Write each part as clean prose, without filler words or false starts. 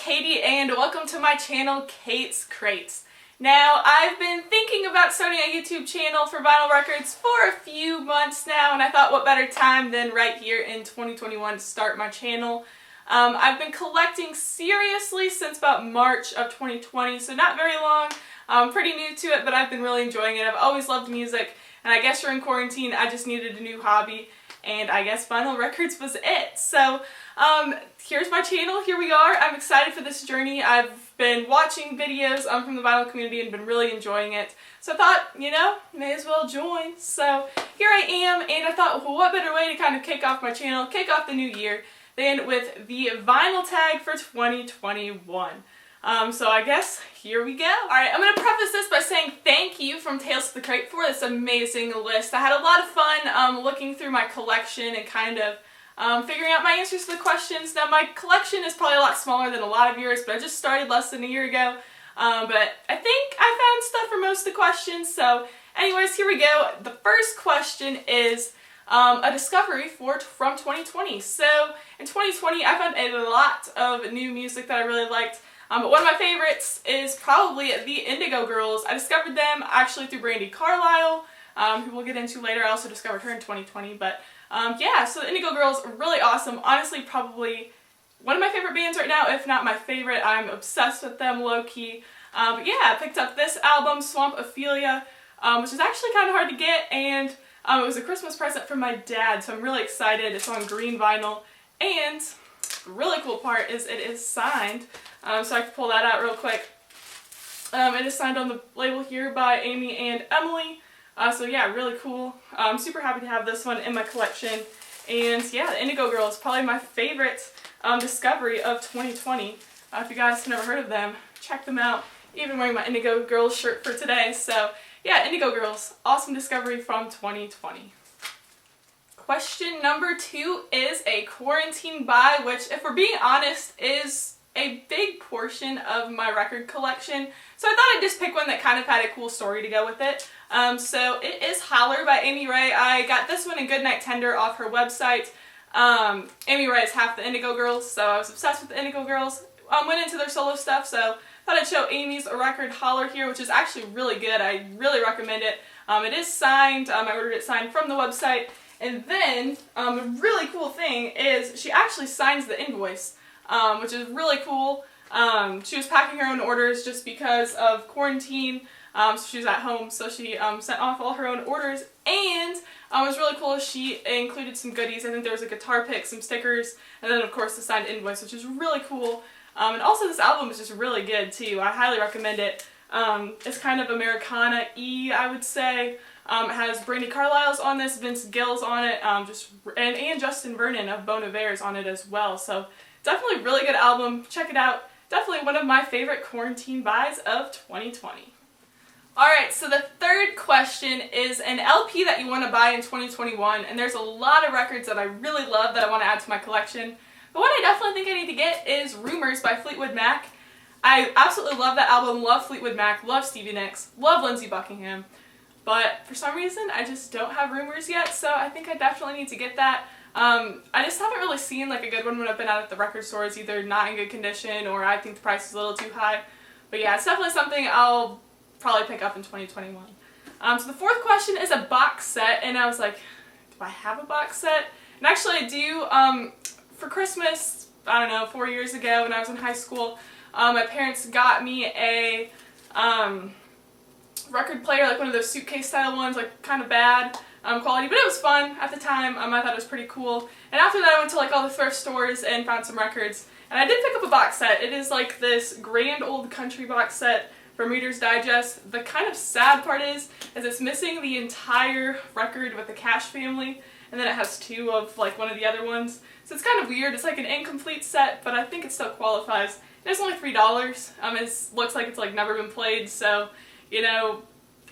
Katie and welcome to my channel, Kate's Crates. Now, I've been thinking about starting a YouTube channel for vinyl records for a few months now, and I thought what better time than right here in 2021 to start my channel. I've been collecting seriously since about March of 2020, so not very long. I'm pretty new to it, but I've been really enjoying it. I've always loved music, and I guess during quarantine I just needed a new hobby, and I guess vinyl records was it. So here's my channel, here we are. I'm excited for this journey. I've been watching videos from the vinyl community and been really enjoying it. So I thought, you know, may as well join. So here I am, and I thought, well, what better way to kind of kick off my channel, kick off the new year, than with the vinyl tag for 2021. So I guess here we go. Alright, I'm going to preface this by saying thank you from Tales to the Crate for this amazing list. I had a lot of fun looking through my collection and kind of figuring out my answers to the questions. Now my collection is probably a lot smaller than a lot of yours, but I just started less than a year ago. But I think I found stuff for most of the questions. So anyways, here we go. The first question is a discovery from 2020. So in 2020 I found a lot of new music that I really liked. But one of my favorites is probably the Indigo girls. I discovered them actually through Brandy Carlisle, who we'll get into later. I also discovered her in 2020. But yeah, so the Indigo girls are really awesome. Honestly, probably one of my favorite bands right now, if not my favorite. I'm obsessed with them, low-key. But yeah, I picked up this album, Swamp Ophelia, which is actually kind of hard to get, and it was a Christmas present from my dad, so I'm really excited. It's on green vinyl, and the really cool part is it is signed. So I can pull that out real quick. It is signed on the label here by Amy and Emily. So yeah, really cool. I'm super happy to have this one in my collection. And yeah, the Indigo Girl is probably my favorite discovery of 2020. If you guys have never heard of them, check them out. Even wearing my Indigo Girls shirt for today. So yeah, Indigo Girls, awesome discovery from 2020. Question number 2 is a quarantine buy, which, if we're being honest, is a big portion of my record collection. So I thought I'd just pick one that kind of had a cool story to go with it. So it is Holler by Amy Ray. I got this one in Goodnight Tender off her website. Amy Ray is half the Indigo Girls, so I was obsessed with the Indigo Girls. Went into their solo stuff, so thought I'd show Amy's record Holler here, which is actually really good. I really recommend it. It is signed. I ordered it signed from the website. And then, the really cool thing is she actually signs the invoice, which is really cool. She was packing her own orders just because of quarantine, so she was at home, so she sent off all her own orders, and it was really cool. She included some goodies. I think there was a guitar pick, some stickers, and then of course the signed invoice, which is really cool. And also this album is just really good too. I highly recommend it. It's kind of Americana-y, I would say. It has Brandy Carlisle's on this, Vince Gill's on it, and Justin Vernon of Bon Iver's on it as well. So definitely a really good album. Check it out. Definitely one of my favorite quarantine buys of 2020. Alright, so the third question is an LP that you want to buy in 2021, and there's a lot of records that I really love that I want to add to my collection. But what I definitely think I need to get is Rumors by Fleetwood Mac. I absolutely love that album, love Fleetwood Mac, love Stevie Nicks, love Lindsey Buckingham. But for some reason, I just don't have Rumors yet, so I think I definitely need to get that. I just haven't really seen like a good one when I've been out at the record stores, either not in good condition or I think the price is a little too high. But yeah, it's definitely something I'll probably pick up in 2021. So the fourth question is a box set, and I was like, do I have a box set? And actually I do. For Christmas, I don't know, 4 years ago when I was in high school, my parents got me a record player, like one of those suitcase style ones, like kind of bad quality, but it was fun at the time. I thought it was pretty cool. And after that I went to like all the thrift stores and found some records, and I did pick up a box set. It is like this grand old country box set from Reader's Digest. The kind of sad part is it's missing the entire record with the Cash Family, and then it has 2 of like one of the other ones. So it's kind of weird. It's like an incomplete set, but I think it still qualifies. It's only $3. It looks like it's like never been played, so you know,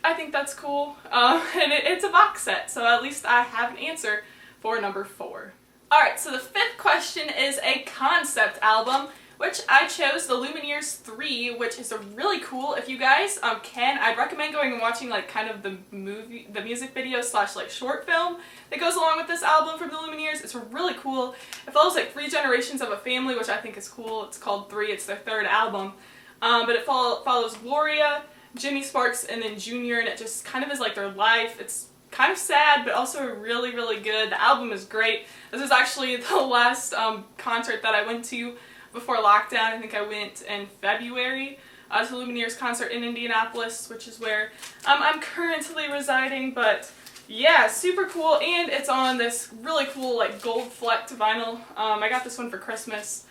I think that's cool. And it's a box set, so at least I have an answer for number 4. Alright, so the 5th question is a concept album, which I chose the Lumineers 3, which is a really cool. If you guys can, I'd recommend going and watching like kind of the music video slash like short film that goes along with this album from the Lumineers. It's really cool. It follows like 3 generations of a family, which I think is cool. It's called 3. It's their 3rd album. But it follows Gloria, Jimmy Sparks, and then Junior, and it just kind of is like their life. It's kind of sad, but also really, really good. The album is great. This is actually the last concert that I went to before lockdown. I think I went in February to the Lumineers concert in Indianapolis, which is where I'm currently residing. But yeah, super cool, and it's on this really cool like gold flecked vinyl. I got this one for Christmas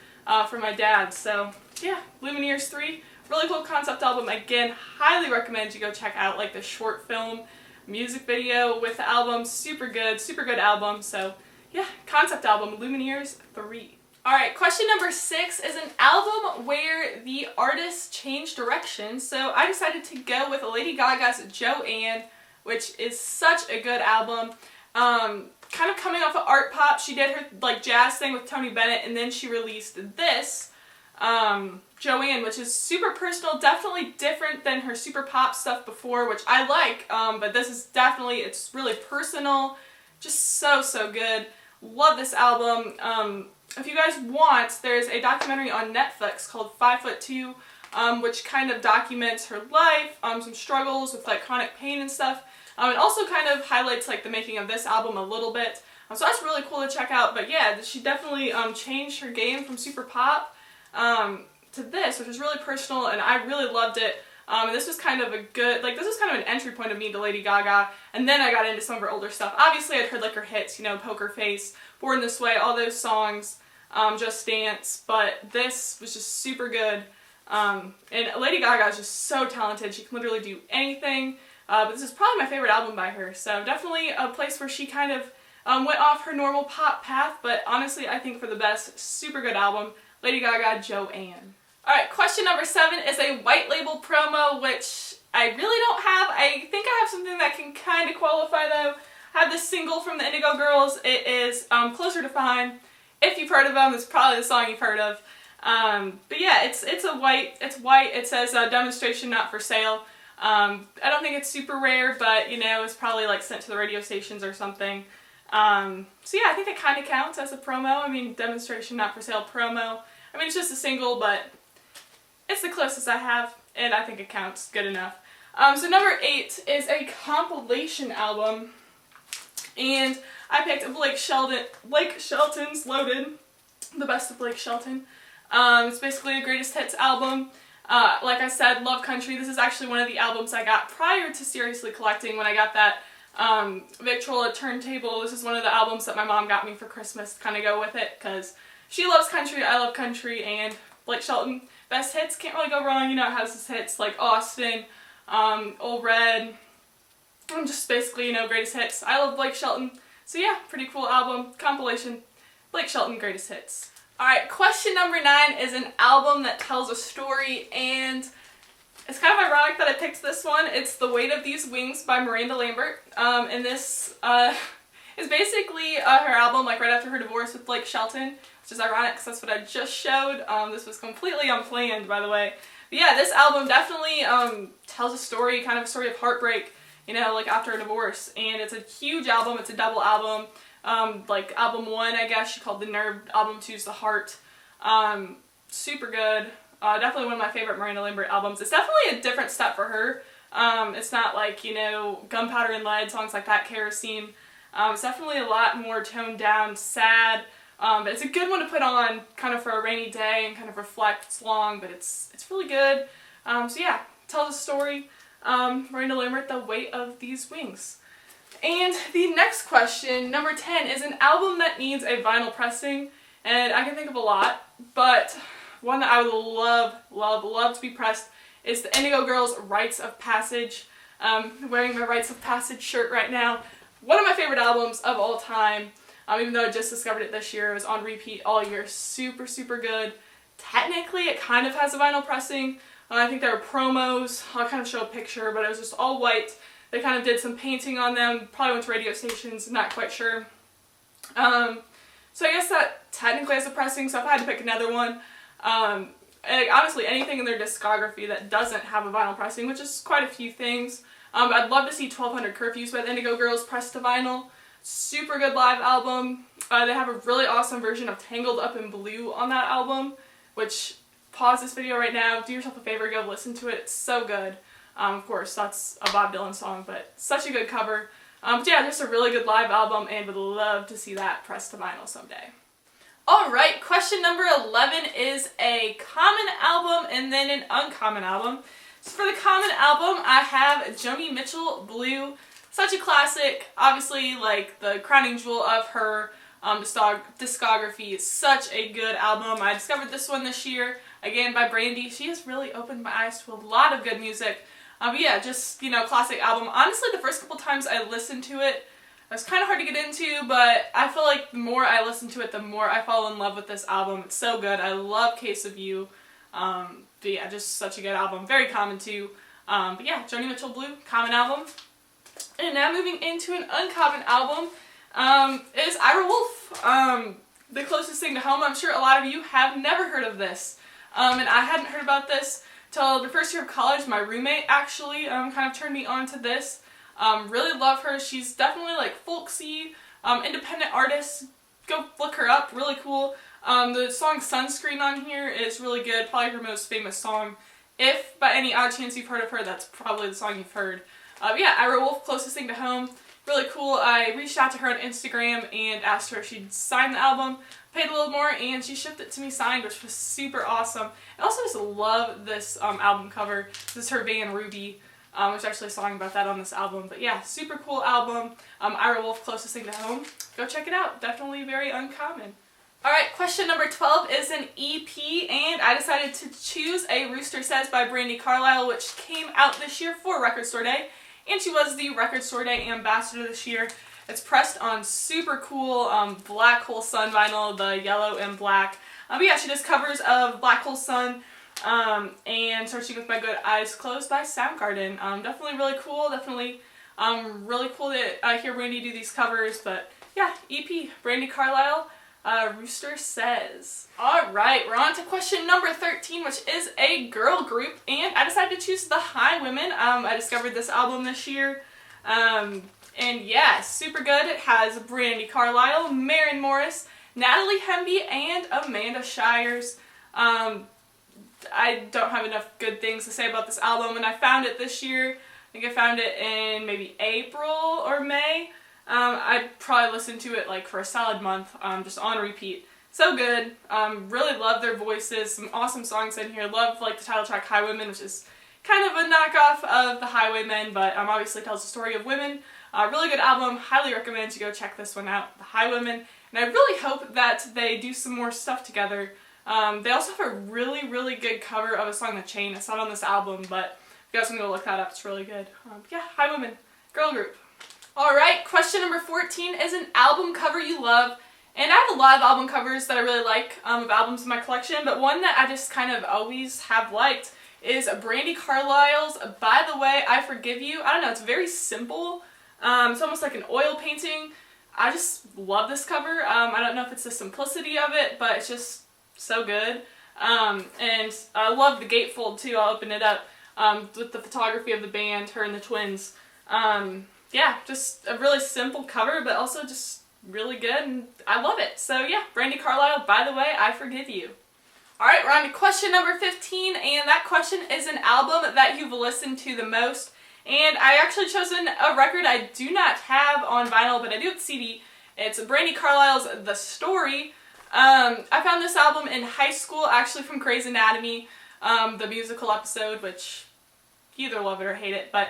for my dad. So yeah, Lumineers 3, really cool concept album. Again, highly recommend you go check out like the short film music video with the album. Super good album. So yeah, concept album, Lumineers 3. Alright, question number 6 is an album where the artist changed direction. So I decided to go with Lady Gaga's Joanne, which is such a good album. Kind of coming off of art pop, she did her like jazz thing with Tony Bennett, and then she released this, Joanne, which is super personal, definitely different than her super pop stuff before, which I like, but this is definitely, it's really personal, just so good. Love this album. If you guys want, there's a documentary on Netflix called 5'2", which kind of documents her life, some struggles with like chronic pain and stuff. It also kind of highlights like the making of this album a little bit. So that's really cool to check out. But yeah, she definitely changed her game from super pop to this, which is really personal, and I really loved it. This was kind of a good, like, this was kind of an entry point of me to Lady Gaga, and then I got into some of her older stuff. Obviously, I'd heard like her hits, you know, Poker Face, Born This Way, all those songs, Just Dance, but this was just super good. And Lady Gaga is just so talented. She can literally do anything. But this is probably my favorite album by her, so definitely a place where she kind of went off her normal pop path, but honestly, I think for the best. Super good album, Lady Gaga, Joanne. Alright, question number 7 is a white label promo, which I really don't have. I think I have something that can kind of qualify though. I have this single from the Indigo Girls. It is Closer to Fine. If you've heard of them, it's probably the song you've heard of. But yeah, it's white. It says demonstration not for sale. I don't think it's super rare, but you know, it's probably like sent to the radio stations or something. So yeah, I think it kind of counts as a promo. I mean, demonstration not for sale promo. I mean, it's just a single, but it's the closest I have, and I think it counts good enough. So number 8 is a compilation album, and I picked Blake Shelton's Loaded, the best of Blake Shelton. It's basically a greatest hits album. Like I said, love country. This is actually one of the albums I got prior to seriously collecting when I got that Victrola turntable. This is one of the albums that my mom got me for Christmas to kind of go with it, because she loves country, I love country, and Blake Shelton, best hits, can't really go wrong. You know, it has its hits like Austin, Old Red, and just basically, you know, greatest hits. I love Blake Shelton. So yeah, pretty cool album, compilation, Blake Shelton, greatest hits. Alright, question number 9 is an album that tells a story, and it's kind of ironic that I picked this one. It's The Weight of These Wings by Miranda Lambert, and this is basically her album like right after her divorce with Blake Shelton, which is ironic because that's what I just showed. This was completely unplanned, by the way. But yeah, this album definitely tells a story, kind of a story of heartbreak, you know, like after a divorce, and it's a huge album. It's a double album. Like album 1, I guess, she called The Nerve. Album 2 is The Heart. Super good. Definitely one of my favorite Miranda Lambert albums. It's definitely a different step for her. It's not like, you know, Gunpowder and Lead, songs like that, Kerosene. It's definitely a lot more toned down, sad. But it's a good one to put on kind of for a rainy day and kind of reflect. It's long, but it's really good. So yeah, tells a story. Miranda Lambert, The Weight of These Wings. And the next question, number 10, is an album that needs a vinyl pressing, and I can think of a lot, but one that I would love to be pressed is the Indigo Girls' Rites of Passage. I'm wearing my Rites of Passage shirt right now. One of my favorite albums of all time, even though I just discovered it this year. It was on repeat all year. Super good. Technically, it kind of has a vinyl pressing. I think there were promos. I'll kind of show a picture, but it was just all white. They kind of did some painting on them, probably went to radio stations, not quite sure. So I guess that technically has a pressing, so if I had to pick another one, And honestly, anything in their discography that doesn't have a vinyl pressing, which is quite a few things. I'd love to see 1200 Curfews by the Indigo Girls pressed to vinyl. Super good live album. They have a really awesome version of Tangled Up in Blue on that album, which, pause this video right now, do yourself a favor, go listen to it. It's so good. Of course, that's a Bob Dylan song, but such a good cover. But yeah, just a really good live album, and would love to see that pressed to vinyl someday. Alright, question number 11 is a common album and then an uncommon album. So for the common album, I have Joni Mitchell, Blue. Such a classic, obviously like the crowning jewel of her discography. It's such a good album. I discovered this one this year, again by Brandy. She has really opened my eyes to a lot of good music. But yeah, just, you know, classic album. Honestly, the first couple times I listened to it, it was kind of hard to get into, but I feel like the more I listen to it, the more I fall in love with this album. It's so good. I love Case of You. But yeah, just such a good album. Very common too. But yeah, Joni Mitchell, Blue, common album. And now moving into an uncommon album is Ira Wolf. The closest thing to home. I'm sure a lot of you have never heard of this. And I hadn't heard about this till the first year of college. My roommate actually kind of turned me on to this. Really love her. She's definitely like folksy, independent artist. Go look her up. Really cool. The song Sunscreen on here is really good. Probably her most famous song. If by any odd chance you've heard of her, that's probably the song you've heard. But yeah, Ira Wolf, closest thing to home. Really cool. I reached out to her on Instagram and asked her if she'd sign the album. Paid a little more and she shipped it to me signed, which was super awesome. I also just love this album cover. This is her band Ruby. There's actually a song about that on this album. But yeah, super cool album. Ira Wolf, closest thing to home. Go check it out. Definitely very uncommon. Alright, question number 12 is an EP, and I decided to choose A Rooster Says by Brandi Carlile, which came out this year for Record Store Day. And she was the Record Store Day ambassador this year. It's pressed on super cool Black Hole Sun vinyl, the yellow and black. But yeah, she does covers of Black Hole Sun and Searching with My Good Eyes Closed by Soundgarden. Definitely really cool. Definitely really cool to hear Brandi do these covers. But yeah, EP, Brandi Carlile, Rooster Says. Alright, we're on to question number 13, which is a girl group, and I decided to choose The Highwomen. I discovered this album this year, and yeah, super good. It has Brandi Carlile, Maren Morris, Natalie Hemby, and Amanda Shires. I don't have enough good things to say about this album, and I found it this year. I think I found it in maybe April or May. I probably listened to it like for a solid month, just on repeat. So good. Really love their voices. Some awesome songs in here. Love like the title track Highwomen, which is kind of a knockoff of The Highwaymen, but obviously tells the story of women. Really good album. Highly recommend you go check this one out, The Highwomen. And I really hope that they do some more stuff together. They also have a really, really good cover of a song, The Chain. It's not on this album, but if you guys want to go look that up, it's really good. Yeah, Highwomen, girl group. Alright, question number 14 is an album cover you love. And I have a lot of album covers that I really like of albums in my collection, but one that I just kind of always have liked is Brandi Carlile's By the Way, I Forgive You. I don't know, it's very simple. It's almost like an oil painting. I just love this cover. I don't know if it's the simplicity of it, but it's just so good. And I love the gatefold too. I'll open it up with the photography of the band, her and the twins. Yeah, just a really simple cover, but also just really good, and I love it. So yeah, Brandi Carlile, By the Way, I Forgive You. Alright, we're on to question number 15, and that question is an album that you've listened to the most. And I actually chosen a record I do not have on vinyl, but I do have CD. It's Brandi Carlile's The Story. I found this album in high school, actually from Grey's Anatomy, the musical episode, which you either love it or hate it, but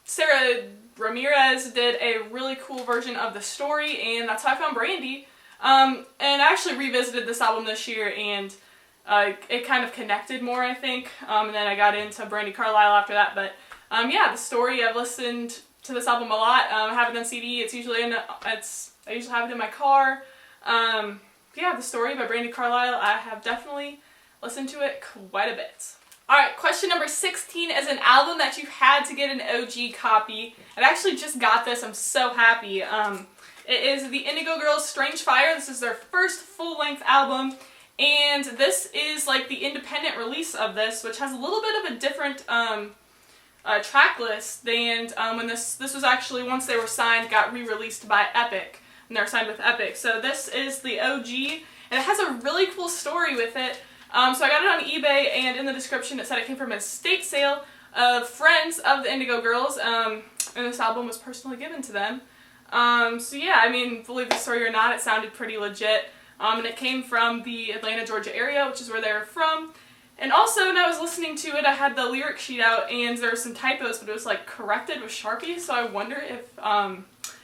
Sarah Ramirez did a really cool version of The Story, and that's how I found Brandi. And I actually revisited this album this year, and it kind of connected more, I think. And then I got into Brandi Carlile after that, but yeah, The Story, I've listened to this album a lot. I have it on CD. It's usually I usually have it in my car. Yeah, The Story by Brandi Carlile, I have definitely listened to it quite a bit. Alright, question number 16 is an album that you had to get an OG copy. I actually just got this. I'm so happy. It is the Indigo Girls' Strange Fire. This is their first full-length album, And this is like the independent release of this, which has a little bit of a different track list than when this was actually, once they were signed, got re-released by Epic, and they're signed with Epic. So this is the OG, and it has a really cool story with it. So I got it on eBay, and in the description it said it came from a estate sale of friends of the Indigo Girls, and this album was personally given to them. So yeah, I mean, believe the story or not, it sounded pretty legit. And it came from the Atlanta, Georgia area, which is where they were from. And also, when I was listening to it, I had the lyric sheet out, and there were some typos, but it was like corrected with Sharpie, so I wonder if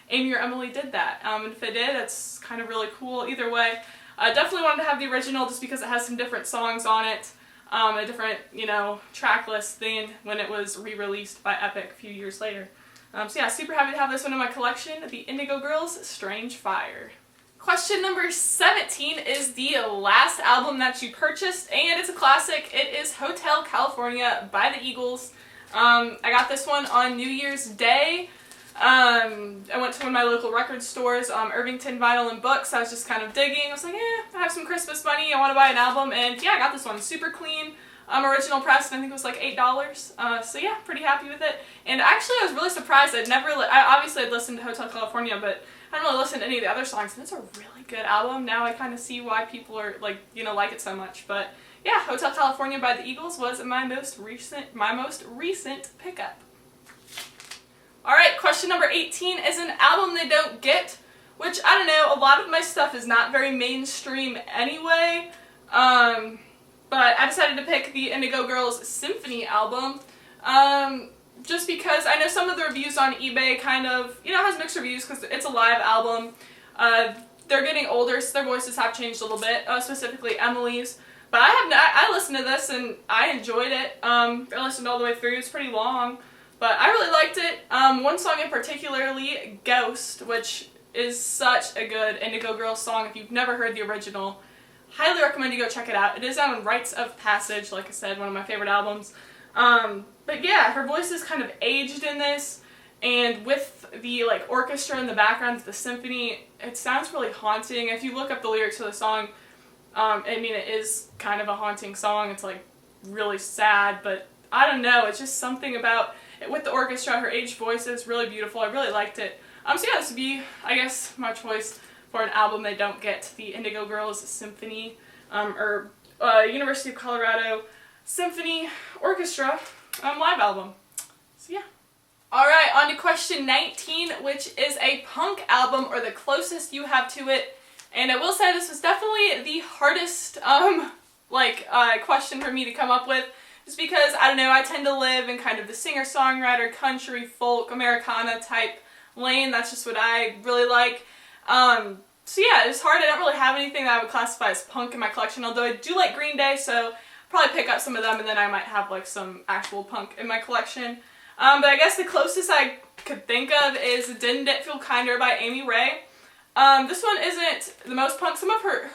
Amy or Emily did that. And if it did, it's kind of really cool. Either way, I definitely wanted to have the original just because it has some different songs on it, a different, you know, track list than when it was re-released by Epic a few years later. So yeah, super happy to have this one in my collection, the Indigo Girls' Strange Fire. Question number 17 is the last album that you purchased, and it's a classic. It is Hotel California by the Eagles. I got this one on New Year's Day. I went to one of my local record stores, Irvington Vinyl and Books. I was just kind of digging. I was like, I have some Christmas money. I want to buy an album, and yeah, I got this one. Super clean. Original press, and I think it was like $8. So yeah, pretty happy with it. And actually, I was really surprised. Obviously I'd listened to Hotel California, but I don't really listen to any of the other songs, and it's a really good album. Now I kind of see why people are like it so much. But yeah, Hotel California by the Eagles was my most recent pickup. All right, question number 18 is an album they don't get, which I don't know. A lot of my stuff is not very mainstream anyway. But I decided to pick the Indigo Girls Symphony album, just because I know some of the reviews on eBay kind of, has mixed reviews because it's a live album. They're getting older, so their voices have changed a little bit, specifically Emily's. But I listened to this and I enjoyed it. I listened all the way through. It's pretty long, but I really liked it. One song in particularly, Ghost, which is such a good Indigo Girls song. If you've never heard the original, highly recommend you go check it out. It is on Rites of Passage, like I said, one of my favorite albums. But yeah, her voice is kind of aged in this, and with the orchestra in the background, the symphony, it sounds really haunting. If you look up the lyrics for the song, I mean, it is kind of a haunting song. It's like really sad, but I don't know, it's just something about it with the orchestra. Her aged voice is really beautiful. I really liked it. So yeah, this would be, I guess, my choice for an album they don't get, the Indigo Girls Symphony, University of Colorado Symphony Orchestra live album. So yeah. Alright, on to question 19, which is a punk album, or the closest you have to it. And I will say this was definitely the hardest question for me to come up with, just because, I don't know, I tend to live in kind of the singer-songwriter, country, folk, Americana type lane. That's just what I really like. So yeah, it's hard. I don't really have anything that I would classify as punk in my collection, although I do like Green Day, so I'll probably pick up some of them, and then I might have some actual punk in my collection. But I guess the closest I could think of is Didn't It Feel Kinder by Amy Ray. This one isn't the most punk. Some of her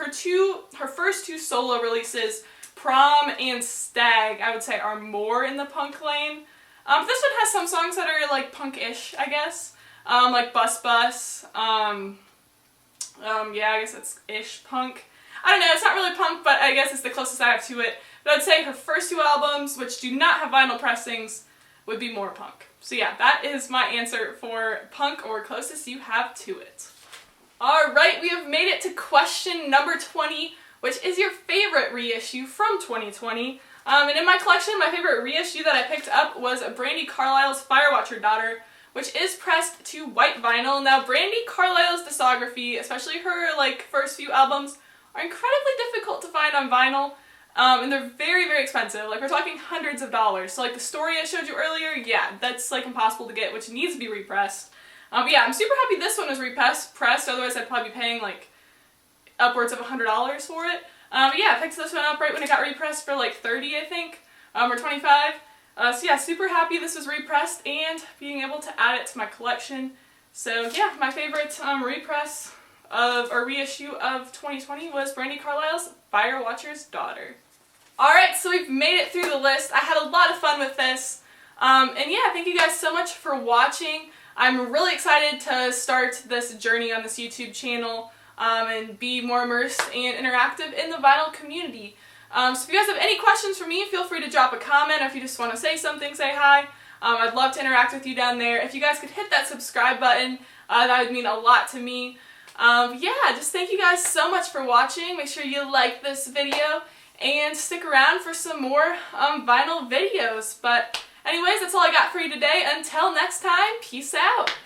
first two solo releases, Prom and Stag, I would say are more in the punk lane. But this one has some songs that are punk-ish, I guess. Like Bus Bus, yeah, I guess it's ish punk. I don't know, it's not really punk, but I guess it's the closest I have to it. But I'd say her first two albums, which do not have vinyl pressings, would be more punk. So yeah, that is my answer for punk, or closest you have to it. Alright, we have made it to question number 20, which is your favorite reissue from 2020. And in my collection, my favorite reissue that I picked up was Brandi Carlile's Firewatcher Daughter, which is pressed to white vinyl. Now, Brandi Carlile's discography, especially her first few albums, are incredibly difficult to find on vinyl, and they're very, very expensive. We're talking hundreds of dollars. So the story I showed you earlier, yeah, that's impossible to get, which needs to be repressed. But yeah, I'm super happy this one was repressed. Otherwise I'd probably be paying upwards of $100 for it. But yeah, I picked this one up right when it got repressed for $30, I think, or $25. So yeah, super happy this was repressed and being able to add it to my collection. So yeah, my favorite repress or reissue of 2020 was Brandi Carlile's Firewatcher's Daughter. Alright, so we've made it through the list. I had a lot of fun with this. And yeah, thank you guys so much for watching. I'm really excited to start this journey on this YouTube channel. and be more immersed and interactive in the vinyl community. So if you guys have any questions for me, feel free to drop a comment, or if you just want to say something, say hi. I'd love to interact with you down there. If you guys could hit that subscribe button, that would mean a lot to me. Yeah, just thank you guys so much for watching. Make sure you like this video and stick around for some more vinyl videos. But anyways, that's all I got for you today. Until next time, peace out.